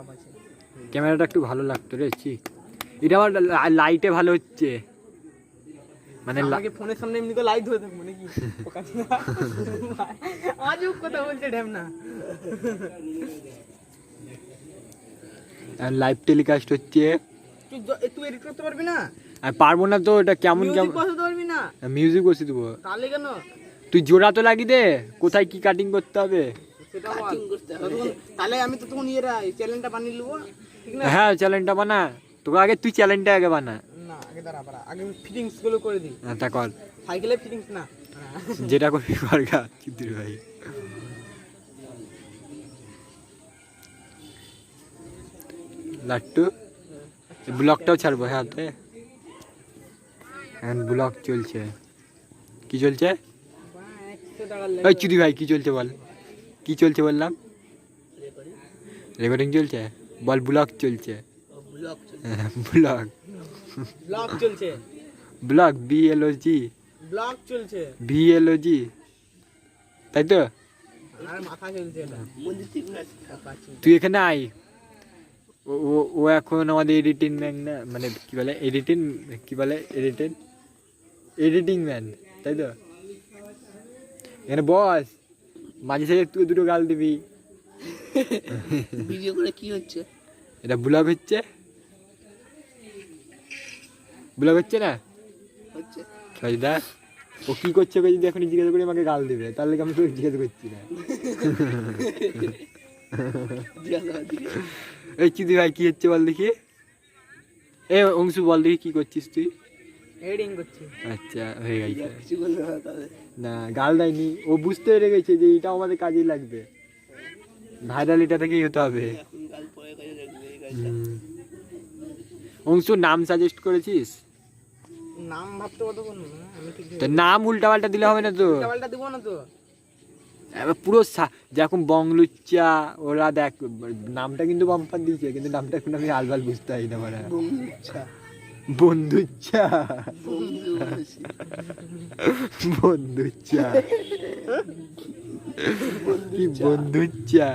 Backup আছে। ক্যামেরাটা একটু ভালো লাগতো রে। এটা আমার লাইটে ভালো হচ্ছে, মানে আমাকে ফোনের সামনে এমনি তো লাইট ধরে থাকবো নাকি? আজব কথা বলছে ঢ্যামনা। লাইভ টেলিকাস্ট হচ্ছে। তুই এডিট করতে পারবি না? আর পারবো না তো, এটা কেমন মিউজিক বসাতে পারবি না? মিউজিক বসিয়ে দেবো। তাহলে কেন? তুই জোড়া তো লাগিয়ে দে, কোথায় কি কাটিং করতে হবে সেটা বল। তাহলে আমি তো তখন চ্যানেলটা বানিয়ে নেবো, ঠিক না? হ্যাঁ চ্যালেঞ্জটা বানা, তোকে আগে তুই চ্যালেঞ্জটা আগে বানা। না আগে দাঁড়া, আগে ফিটিংস গুলো করে দিই। হ্যাঁ তা কর, সাইকেলের ফিটিংস না, যেটা করবি করগা চিত্র ভাই। লাট্টু ব্লগটাও ছাড়বো হ্যাঁ তে, এখন ব্লগ চলছে। কি চলছে? ওই চুদি ভাই কি চলছে বল, কি চলছে বললাম? রেকর্ডিং চলছে বল, ব্লগ চলছে। ব্লগ ব্লগ চলছে, ব্লগ BLOG, ব্লগ চলছে, BLOG, তাই তো? আর মাথা চলছে এটা। তুই এখানে আয়, ও এখন আমাদের এডিটিং ম্যান না, মানে কি বলে এডিটিং, কি বলে এডিটিং ম্যান, তাই তো? এখানে বস, মাঝে সাঝে তুই দুটো গাল দিবি। ভিডিও করে কি হচ্ছে? এটা ব্লগ হচ্ছে, ব্লগ হচ্ছে না হচ্ছে দা। ও কি করছে ওকে যদি এখনই জিজ্ঞাসা করি আমাকে গাল দিবে, তাহলে আমি তোকে জিজ্ঞাসা করছি না। এই চিদি ভাই কি হচ্ছে বল দেখি, এ অংশু বল দেখি কি করছিস তুই? এডিটিং করছি। আচ্ছা হয়ে গেছে, না গাল দেয়নি, ও বুঝতে পেরে গেছে যে এটা আমাদের কাজেই লাগবে, ভাইরাল এটা থেকেই হতে হবে। অংশু নাম সাজেস্ট করেছিস? নাম ভাবতে কতক্ষণ, আমি ঠিক তো নাম উল্টা পাল্টা দিলে হবে না তো, পাল্টা দিব না তো। এবার পুরো যেরকম বংলুচ্চা ওরা দেখ, নামটা কিন্তু বাম্পার দিয়েছে, কিন্তু নামটা এখন আমি আলবাল বুঝতে পারি না। মানে বন্ধুচ্চা, বন্ধুচ্চা কি বন্ধুচ্চা।